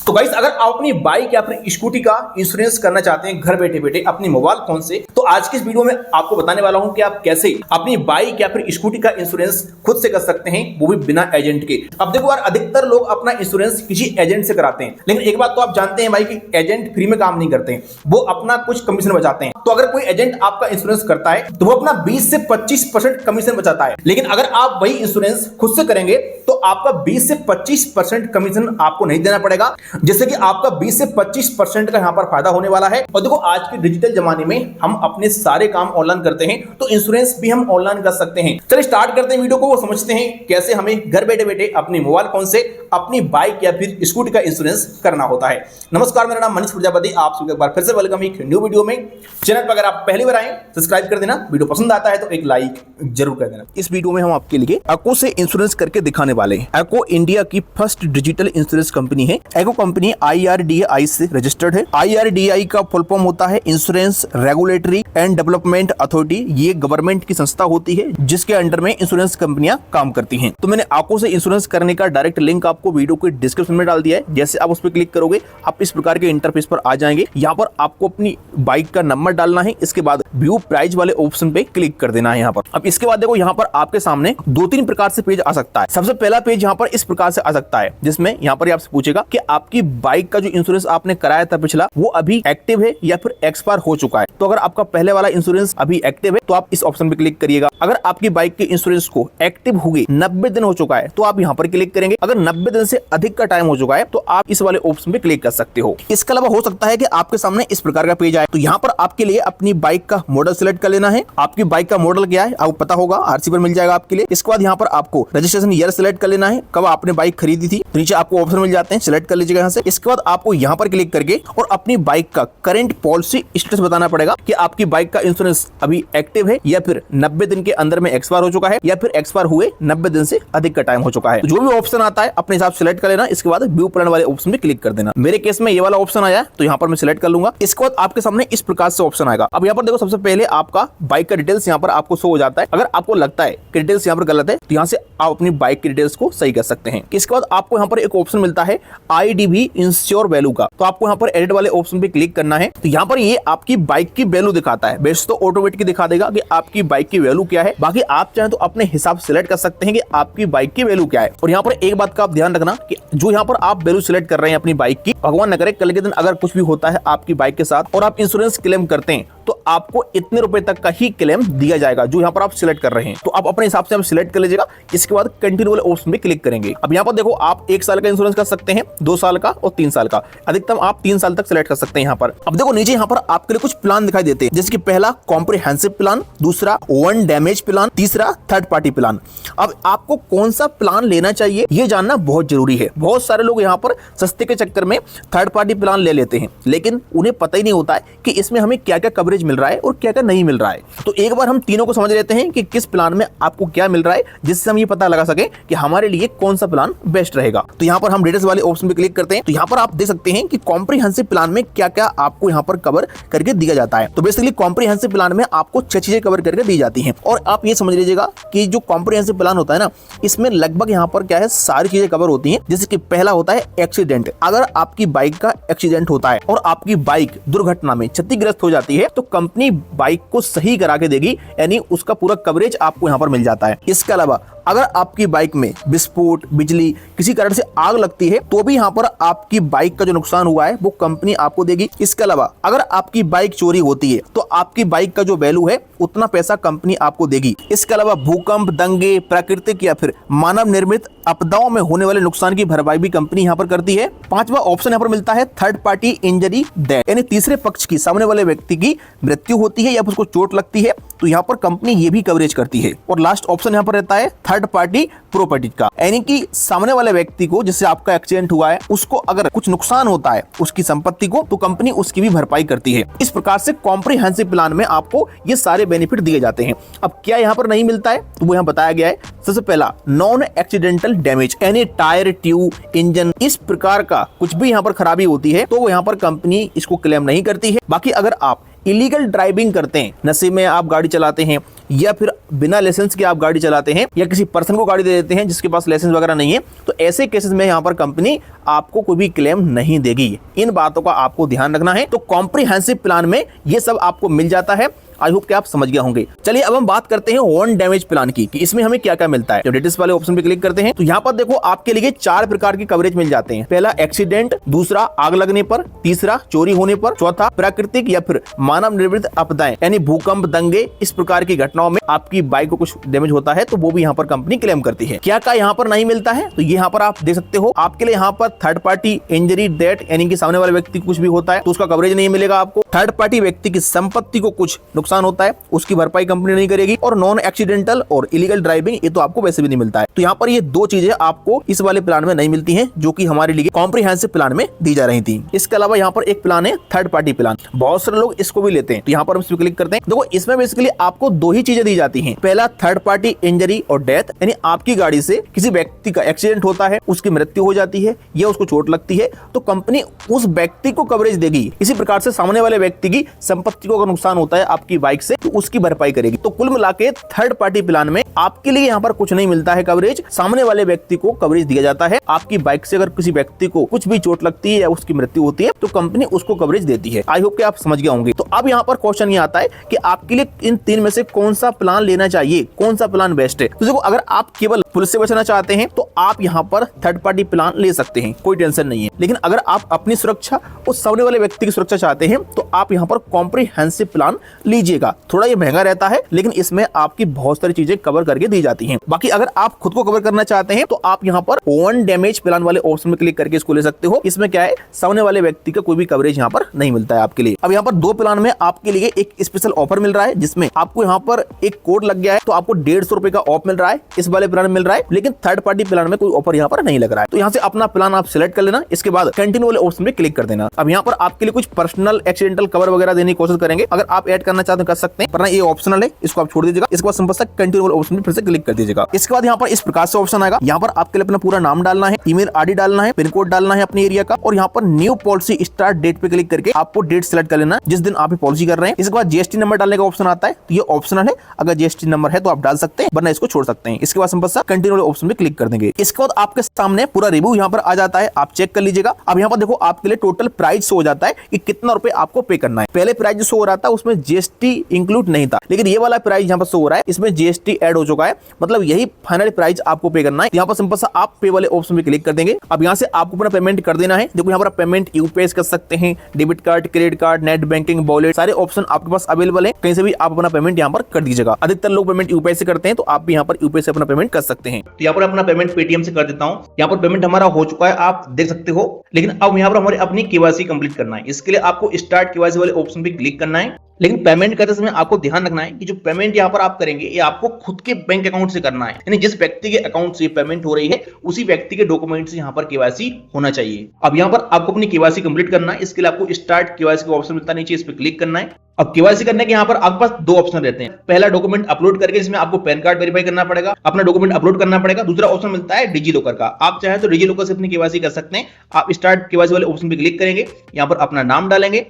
तो गाइस, अगर आप अपनी बाइक या अपनी स्कूटी का इंश्योरेंस करना चाहते हैं घर बैठे बैठे अपनी मोबाइल फोन से, तो आज की इस वीडियो में आपको बताने वाला हूं कि आप कैसे अपनी बाइक या फिर स्कूटी का इंश्योरेंस खुद से कर सकते हैं, वो भी बिना एजेंट के। अब देखो यार, अधिकतर लोग अपना इंश्योरेंस किसी एजेंट से कराते हैं, लेकिन एक बात तो आप जानते हैं भाई कि एजेंट फ्री में काम नहीं करते हैं, वो अपना कुछ कमीशन बचाते हैं। तो अगर कोई एजेंट आपका इंश्योरेंस करता है तो वो अपना 20 से 25% कमीशन बचाता है, लेकिन अगर आप वही इंश्योरेंस खुद से करेंगे तो आपका 20 से 25% कमीशन आपको नहीं देना पड़ेगा, जैसे कि आपका 20 से 25% का यहां पर फायदा होने वाला है। और देखो, आज के डिजिटल जमाने में हम अपने सारे काम ऑनलाइन करते हैं, तो इंश्योरेंस भी हम ऑनलाइन कर सकते हैं। चलिए स्टार्ट करते हैं वीडियो को, वो समझते हैं कैसे हमें घर बैठे बैठे अपने मोबाइल फोन से अपनी बाइक या फिर स्कूटी का इंश्योरेंस करना होता है। नमस्कार, मेरा नाम मनीष प्रजापति, आप सभी एक बार फिर से वेलकम एक न्यू वीडियो में। चैनल पर अगर आप पहली बार आए सब्सक्राइब कर देना, वीडियो पसंद आता है तो एक लाइक जरूर कर देना। इस वीडियो में हम आपके लिए एक्को से इंश्योरेंस करके दिखाने वाले हैं। एक्को इंडिया की फर्स्ट डिजिटल इंश्योरेंस कंपनी है। एक्को कंपनी IRDAI से रजिस्टर्ड है। IRDAI का फुल फॉर्म होता है insurance regulatory and development authority. ये गवर्नमेंट की संस्था होती है जिसके अंडर में इंश्योरेंस कंपनियां काम करती हैं। तो मैंने एक्को से इंश्योरेंस करने का डायरेक्ट लिंक आपको वीडियो के डिस्क्रिप्शन में डाल दिया है। जैसे आप उस पर क्लिक करोगे आप इस प्रकार के इंटरफेस पर आ जाएंगे। यहाँ पर आपको अपनी बाइक का नंबर डालना है, इसके बाद व्यू प्राइस वाले ऑप्शन पे क्लिक कर देना है यहाँ पर। अब इसके बाद देखो, यहाँ पर आपके सामने 2-3 प्रकार से पेज आ सकता है। सबसे पहला पेज यहाँ पर इस प्रकार से आ सकता है, जिसमें यहाँ पर आपसे पूछेगा कि आपकी बाइक का जो इंश्योरेंस आपने कराया था पिछला, वो अभी एक्टिव है या फिर एक्सपायर हो चुका है। तो अगर आपका पहले वाला इंश्योरेंस अभी एक्टिव है तो आप इस ऑप्शन पे क्लिक करिएगा। अगर आपकी बाइक के इंश्योरेंस को एक्टिव हो गई 90 दिन हो चुका है तो आप यहाँ पर क्लिक करेंगे। अगर 90 दिन से अधिक का टाइम हो चुका है तो आप इस वाले ऑप्शन पे क्लिक कर सकते हो। इसके अलावा हो सकता है कि आपके सामने इस प्रकार का पेज आए, तो यहाँ पर आपके लिए अपनी बाइक का मॉडल सिलेक्ट कर लेना है। आपकी बाइक का मॉडल क्या है आपको पता होगा, आरसी पर मिल जाएगा आपके लिए। इसके बाद यहाँ पर आपको रजिस्ट्रेशन ईयर सिलेक्ट कर लेना है, कब आपने बाइक खरीदी थी। नीचे आपको ऑप्शन मिल जाते हैं, सिलेक्ट कर लीजिएगा यहाँ से। इसके बाद आपको यहाँ पर क्लिक करके और अपनी बाइक का करंट पॉलिसी स्टेटस बताना पड़ेगा कि आपकी बाइक का इंश्योरेंस अभी एक्टिव है या फिर 90 दिन के अंदर में एक्सपायर हो चुका है या फिर एक्सपायर हुए 90 दिन से अधिक का टाइम हो चुका है। तो जो भी ऑप्शन आता है अपने हिसाब से सिलेक्ट कर लेना। इसके बाद व्यू प्लान वाले ऑप्शन पे क्लिक कर देना। मेरे केस में ये वाला ऑप्शन आया तो यहाँ पर मैं सिलेक्ट कर लूंगा। इसके बाद आपके सामने इस प्रकार से ऑप्शन आएगा। अब यहाँ पर देखो, सबसे पहले आपका बाइक का डिटेल्स यहाँ पर आपको शो हो जाता है। अगर आपको लगता है कि डिटेल्स यहाँ पर गलत है तो यहाँ से आप अपनी बाइक की डिटेल्स को सही कर सकते हैं। इसके बाद आपको यहाँ पर एक ऑप्शन मिलता है IDV इंश्योर वैल्यू का, तो आपको यहाँ पर एडिट वाले ऑप्शन पे क्लिक करना है। तो यहाँ पर ये आपकी बाइक की वैल्यू दिखाता है। वैसे तो ऑटोमेटिक दिखा देगा कि आपकी बाइक की वैल्यू क्या है, बाकी आप चाहें तो अपने हिसाब से सिलेक्ट कर सकते हैं कि आपकी बाइक की वैल्यू क्या है। और यहाँ पर एक बात का आप ध्यान रखना कि जो यहाँ पर आप वैल्यू सिलेक्ट कर रहे हैं अपनी बाइक की, भगवान न करे कल के दिन अगर कुछ भी होता है आपकी बाइक के साथ और आप इंश्योरेंस क्लेम करते हैं तो आपको इतने रुपए तक का ही क्लेम दिया जाएगा जो यहाँ पर आप सिलेक्ट कर रहे हैं। तो आप अपने हिसाब से आप सिलेक्ट कर लीजिएगा। इसके बाद कंटिन्यू वाले ऑप्शन पे क्लिक करेंगे। अब यहाँ पर देखो, आप 1 साल का इंश्योरेंस कर सकते हैं, 2 साल का और 3 साल का। अधिकतम आप 3 साल तक सिलेक्ट कर सकते हैं यहाँ पर। अब देखो नीचे यहाँ पर आपके लिए कुछ प्लान दिखाई देते हैं, जैसे कि पहला कॉम्प्रिहेंसिव प्लान, दूसरा वन डैमेज प्लान, तीसरा थर्ड पार्टी प्लान। अब आपको कौन सा प्लान लेना चाहिए ये जानना बहुत जरूरी है। बहुत सारे लोग यहाँ पर सस्ते के चक्कर में थर्ड पार्टी प्लान ले लेते हैं, लेकिन उन्हें पता ही नहीं होता है कि इसमें हमें क्या क्या कवरेज मिल रहा है और क्या क्या नहीं मिल रहा है। तो एक बार हम तीनों को समझ लेते हैं कि किस प्लान में आपको क्या मिल रहा है, जिससे हम ये पता लगा सके कि हमारे लिए कौन सा प्लान बेस्ट रहेगा। तो यहाँ पर हम डिटेल्स वाले ऑप्शन पे क्लिक करते हैं। तो यहाँ पर आप देख सकते हैं कि कॉम्प्रिहेंसिव प्लान में क्या क्या आपको यहाँ पर कवर करके दिया जाता है। तो बेसिकली कॉम्प्रिहेंसिव प्लान में आपको 6 चीजें कवर करके दी जाती हैं। और आप ये समझ लीजिएगा कि जो कॉम्प्रिहेंसिव प्लान होता है ना, इसमें लगभग यहाँ पर क्या है, सारी चीजें कवर होती हैं। जैसे कि पहला होता है एक्सीडेंट। अगर आपकी बाइक का एक्सीडेंट होता है और आपकी बाइक दुर्घटना में क्षतिग्रस्त हो जाती है तो कंपनी बाइक को सही करा के देगी, यानी उसका पूरा कवरेज आपको यहाँ पर मिल जाता है। इसके अलावा अगर आपकी बाइक में विस्फोट, बिजली, किसी कारण से आग लगती है तो भी यहाँ पर आपकी बाइक का जो नुकसान हुआ है वो कंपनी आपको देगी। इसके अलावा अगर आपकी बाइक चोरी होती है तो आपकी बाइक का जो वैल्यू है उतना पैसा कंपनी आपको देगी। इसके अलावा भूकंप, दंगे, प्राकृतिक या फिर मानव निर्मित आपदाओं में होने वाले नुकसान की भरपाई भी कंपनी यहाँ पर करती है। 5वां ऑप्शन यहाँ पर मिलता है थर्ड पार्टी इंजरी डेथ, यानी तीसरे पक्ष की, सामने वाले व्यक्ति की मृत्यु होती है या उसको चोट लगती है तो यहाँ पर कंपनी ये भी कवरेज करती है। और लास्ट ऑप्शन यहाँ पर रहता है थर्ड पार्टी प्रॉपर्टी का, यानी कि सामने वाले व्यक्ति को, जिससे आपका एक्सीडेंट हुआ है, उसको अगर कुछ नुकसान होता है उसकी संपत्ति को, तो कंपनी उसकी भी भरपाई करती है। इस प्रकार से कॉम्प्रिहेंसिव प्लान में आपको ये सारे बेनिफिट दिए जाते हैं। अब क्या यहाँ पर नहीं मिलता है तो वो यहाँ बताया गया है। सबसे पहला नॉन एक्सीडेंटल डैमेज, यानी टायर, ट्यूब, इंजन, इस प्रकार का कुछ भी यहाँ पर खराबी होती है तो वो यहाँ पर कंपनी इसको क्लेम नहीं करती है। बाकी अगर आप इलीगल ड्राइविंग करते हैं, नशे में आप गाड़ी चलाते हैं या फिर बिना लाइसेंस के आप गाड़ी चलाते हैं या किसी पर्सन को गाड़ी दे देते हैं जिसके पास लाइसेंस वगैरह नहीं है, तो ऐसे केसेस में यहाँ पर कंपनी आपको कोई भी क्लेम नहीं देगी। इन बातों का आपको ध्यान रखना है। तो कॉम्प्रिहेंसिव प्लान में ये सब आपको मिल जाता है। आई होप कि आप समझ गए होंगे। चलिए अब हम बात करते हैं हॉर्न डैमेज प्लान की कि इसमें हमें क्या क्या मिलता है। जब डिटेल्स वाले ऑप्शन पे क्लिक करते हैं तो यहाँ पर देखो आपके लिए 4 प्रकार की कवरेज मिल जाते हैं। पहला एक्सीडेंट, दूसरा आग लगने पर, तीसरा चोरी होने पर, चौथा प्राकृतिक या फिर मानव निर्मित आपदाएं यानी भूकंप, दंगे, इस प्रकार की घटनाओं में आपकी बाइक को कुछ डैमेज होता है तो वो भी यहाँ पर कंपनी क्लेम करती है। क्या क्या यहाँ पर नहीं मिलता है तो यहाँ पर आप देख सकते हो, आपके लिए यहाँ पर थर्ड पार्टी इंजरी डेथ यानी कि सामने वाले व्यक्ति को कुछ भी होता है तो उसका कवरेज नहीं मिलेगा आपको। थर्ड पार्टी व्यक्ति की संपत्ति को कुछ नुकसान होता है उसकी भरपाई कंपनी नहीं करेगी। और नॉन एक्सीडेंटल और इलीगल ड्राइविंग ये तो आपको वैसे भी नहीं मिलता है। तो यहाँ पर ये 2 चीजें आपको इस वाले प्लान में नहीं मिलती हैं जो कि हमारे लिए कॉम्प्रिहेंसिव प्लान में दी जा रही थी। इसके अलावा यहाँ पर एक प्लान है थर्ड पार्टी प्लान, बहुत सारे लोग इसको भी लेते हैं। तो यहाँ पर हम इस पर क्लिक करते हैं। देखो इसमें बेसिकली आपको 2 ही चीजें दी जाती हैं। पहला थर्ड पार्टी इंजरी और डेथ यानी आपकी गाड़ी से किसी व्यक्ति का एक्सीडेंट होता है, उसकी मृत्यु हो जाती है या उसको चोट लगती है तो कंपनी उस व्यक्ति को कवरेज देगी। इसी प्रकार से सामने वाले व्यक्ति की संपत्ति को अगर नुकसान होता है आपकी बाइक से तो उसकी भरपाई करेगी। तो कुल मिला के थर्ड पार्टी प्लान में आपके लिए यहाँ पर कुछ नहीं मिलता है कवरेज, सामने वाले व्यक्ति को कवरेज दिया जाता है। आपकी बाइक से अगर किसी व्यक्ति को कुछ भी चोट लगती है या उसकी मृत्यु होती है तो कंपनी उसको कवरेज देती है। आई होप कि आप समझ गए होंगे। तो अब यहाँ पर क्वेश्चन ये आता है कि आपके लिए इन 3 में से कौन सा प्लान लेना चाहिए, कौन सा प्लान बेस्ट है। तो देखो अगर आप केवल पुलिस से बचना चाहते हैं तो आप यहाँ पर थर्ड पार्टी प्लान ले सकते हैं, कोई टेंशन नहीं है। लेकिन अगर आप अपनी सुरक्षा और सामने वाले व्यक्ति की सुरक्षा चाहते हैं तो आप यहाँ पर कॉम्प्रिहेंसिव प्लान लीजिएगा। थोड़ा ये महंगा रहता है लेकिन इसमें आपकी बहुत सारी चीजें कवर करके दी जाती हैं। बाकी अगर आप खुद को कवर करना चाहते हैं तो आप यहाँ पर हॉर्न डैमेज प्लान वाले ऑप्शन में क्लिक करके इसको ले सकते हो। इसमें क्या है, सामने वाले व्यक्ति का कोई भी कवरेज यहाँ पर नहीं मिलता है आपके लिए। अब यहाँ पर 2 प्लान में आपके लिए एक स्पेशल ऑफर मिल रहा है जिसमें आपको यहाँ पर एक कोड लग गया है तो आपको 150 रुपए का ऑफ मिल रहा है, इस वाले प्लान में मिल रहा है। लेकिन थर्ड पार्टी प्लान में कोई ऑफर यहाँ पर नहीं लग रहा है। तो यहाँ से अपना प्लान आप सिलेक्ट कर लेना, इसके बाद कंटिन्यू वाले ऑप्शन में क्लिक कर देना। अब यहाँ पर आपके लिए कुछ पर्सनल एक्सीडेंटल कवर वगैरह देने की कोशिश करेंगे। अगर आप ऐड करना चाहते हैं कर सकते हैं, वरना ये ऑप्शनल है, इसको आप छोड़ दीजिएगा। इसके बाद सिंपल सा कंटिन्यू वाले ऑप्शन में फिर से क्लिक कर दीजिएगा। इसके बाद यहाँ पर इस प्रकार से ऑप्शन आएगा। यहाँ पर आपके लिए अपना पूरा नाम डालना है, ईमेल आईडी डालना है, पिन कोड डालना है अपने एरिया का और यहाँ पर न्यू पॉलिसी स्टार्ट डेट पे क्लिक करके आपको डेट सेलेक्ट कर लेना जिस दिन आप ये पॉलिसी कर रहे हैं। इसके बाद जीएसटी नंबर डालने का ऑप्शन आता है, तो ये ऑप्शनल है। अगर जीएसटी नंबर है तो आप डाल सकते हैं, वरना इसको छोड़ सकते हैं। इसके बाद सिंपल सा कंटिन्यू वाले ऑप्शन पे क्लिक कर देंगे। इसके बाद आपके सामने पूरा रिव्यू यहाँ पर आ जाता है, आप चेक कर लीजिएगा। अब यहाँ पर देखो आपके लिए टोटल प्राइस शो हो जाता है कि कितना रुपए आपको पे करना है। पहले प्राइस जो शो हो रहा था उसमें जीएसटी इंक्लूड नहीं था, लेकिन ये वाला प्राइस यहाँ पर शो हो रहा है, इसमें जीएसटी ऐड हो चुका है। मतलब यही फाइनल प्राइस आपको पे करना है। यहाँ पर सिंपल सा आप पे वाले ऑप्शन पे क्लिक कर देंगे। अब यहाँ से आपको अपना पेमेंट कर देना है। देखो यहाँ पर पेमेंट यूपीआई कर सकते हैं, debit card, credit card, net banking, wallet, सारे ऑप्शन आपके पास अवेलेबल है। कहीं से भी आप अपना पेमेंट यहाँ पर कर दीजिएगा। अधिकतर लोग पेमेंट यूपीआई से करते हैं तो आप भी यहाँ पर यूपीआई से अपना पेमेंट कर सकते हैं। तो यहाँ पर अपना पेमेंट पेटीएम से कर देता हूँ। यहाँ पर पेमेंट हमारा हो चुका है, आप देख सकते हो। लेकिन अब यहाँ पर हमारे अपनी केवाईसी कंप्लीट करना है। इसके लिए आपको स्टार्ट केवाईसी वाले ऑप्शन पे क्लिक करना है। लेकिन पेमेंट करते समय आपको ध्यान रखना है कि जो पेमेंट यहाँ पर आप करेंगे ये आपको खुद के बैंक अकाउंट से करना है, यानी जिस व्यक्ति के अकाउंट से पेमेंट हो रही है उसी व्यक्ति के डॉक्यूमेंट से यहाँ पर केवाईसी होना चाहिए। अब यहाँ पर आपको अपनी केवाईसी कंप्लीट करना है। इसके लिए आपको स्टार्ट केवाईसी का ऑप्शन मिलता है नीचे, इस पर क्लिक करना है। अब केवाईसी करने के यहाँ पर आपके पास 2 ऑप्शन रहते हैं। पहला डॉक्यूमेंट अपलोड करके, जिसमें आपको पैन कार्ड वेरीफाई करना पड़ेगा, अपना डॉक्यूमेंट अपलोड करना पड़ेगा। दूसरा ऑप्शन मिलता है डिजी लॉकर का। आप चाहे तो डिजी लॉकर से अपनी केवाईसी कर सकते हैं। आप स्टार्ट केवाईसी वाले ऑप्शन पे क्लिक करेंगे, यहाँ पर अपना नाम डालेंगे,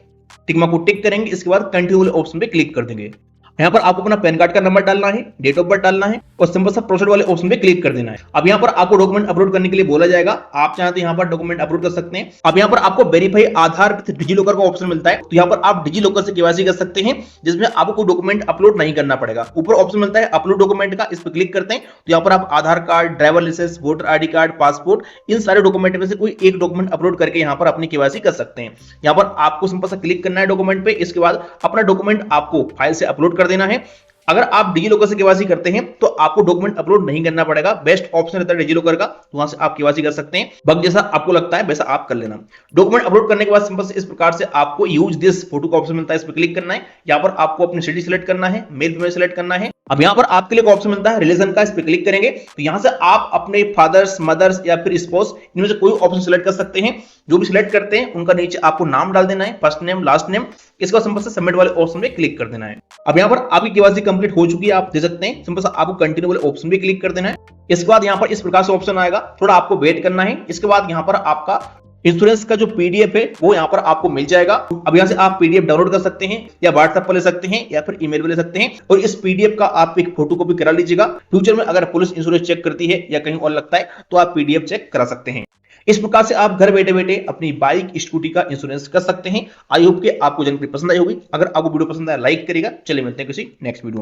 टिक को टिक करेंगे। इसके बाद कंटिन्यू वाले ऑप्शन पे क्लिक कर देंगे। यहाँ पर आपको अपना पैन कार्ड का नंबर डालना है, डेट ऑफ बर्थ डालना है और सिंपल सा प्रोसीड वाले ऑप्शन पे क्लिक कर देना है। अब यहाँ पर आपको डॉक्यूमेंट अपलोड करने के लिए बोला जाएगा। आप चाहें तो यहाँ पर डॉक्यूमेंट अपलोड कर सकते हैं। अब यहाँ पर आपको verify Aadhaar with DigiLocker का ऑप्शन मिलता है, तो यहाँ पर आप डिजी लॉकर से केवाईसी कर सकते हैं, जिसमें आपको कोई डॉक्यूमेंट अपलोड नहीं करना पड़ेगा। ऊपर ऑप्शन मिलता है अपलोड डॉक्यूमेंट का, इस पर क्लिक करते हैं तो यहाँ पर आप Aadhaar card, driver licence, voter ID card, passport, इन सारे डॉक्यूमेंट में से कोई एक डॉक्यूमेंट अपलोड करके यहाँ पर अपनी केवाईसी कर सकते हैं। यहाँ पर आपको सिंपल सा क्लिक करना है डॉक्यूमेंट पे। इसके बाद अपना डॉक्यूमेंट आपको फाइल से अपलोड कर देना है। अगर आप डिजी लॉकर से केवाईसी करते हैं तो आपको डॉक्यूमेंट अपलोड नहीं करना पड़ेगा। बेस्ट ऑप्शन रहता है डिजी लॉकर का, तो वहां से आप केवाईसी कर सकते हैं। बग जैसा आपको लगता है वैसा आप कर लेना। डॉक्यूमेंट अपलोड करने के बाद सिंपल से इस प्रकार से आपको यूज दिस फोटो का ऑप्शन मिलता है, इस पर क्लिक करना है। यहाँ पर आपको अपनी सिटी सिलेक्ट करना है, मेल फीमेल सिलेक्ट करना है। अब यहाँ पर आपके लिए ऑप्शन मिलता है रिलीजन का, इस पर क्लिक करेंगे तो यहाँ से आप अपने फादर्स, मदर्स या फिर स्पाउस, इनमें से कोई ऑप्शन सिलेक्ट कर सकते हैं। जो भी सिलेक्ट करते हैं उनका नीचे आपको नाम डाल देना है, फर्स्ट नेम, लास्ट नेम। इसका सिंपल से सबमिट वाले ऑप्शन पे क्लिक कर देना है। अब यहाँ पर आपकी केवाईसी कंप्लीट हो चुकी है, आप देख सकते हैं। सिंपल से आपको कंटिन्यू वाले ऑप्शन पे क्लिक कर देना है। इसके बाद यहाँ पर इस प्रकार से ऑप्शन आएगा, थोड़ा आपको वेट करना है। इसके बाद यहाँ पर आपका इंश्योरेंस का जो पीडीएफ है वो यहाँ पर आपको मिल जाएगा। अब यहाँ से आप पीडीएफ डाउनलोड कर सकते हैं या व्हाट्सएप पर ले सकते हैं या फिर ईमेल पर ले सकते हैं, और इस पीडीएफ का आप एक फोटोकॉपी करा लीजिएगा। फ्यूचर में अगर पुलिस इंश्योरेंस चेक करती है या कहीं और लगता है तो आप पीडीएफ चेक करा सकते हैं। इस प्रकार से आप घर बैठे बैठे अपनी बाइक स्कूटी का इंश्योरेंस कर सकते हैं। आई होप कि आपको जानकारी पसंद आई होगी। अगर आपको वीडियो पसंद आया लाइक करिएगा। चलिए मिलते हैं किसी नेक्स्ट वीडियो में।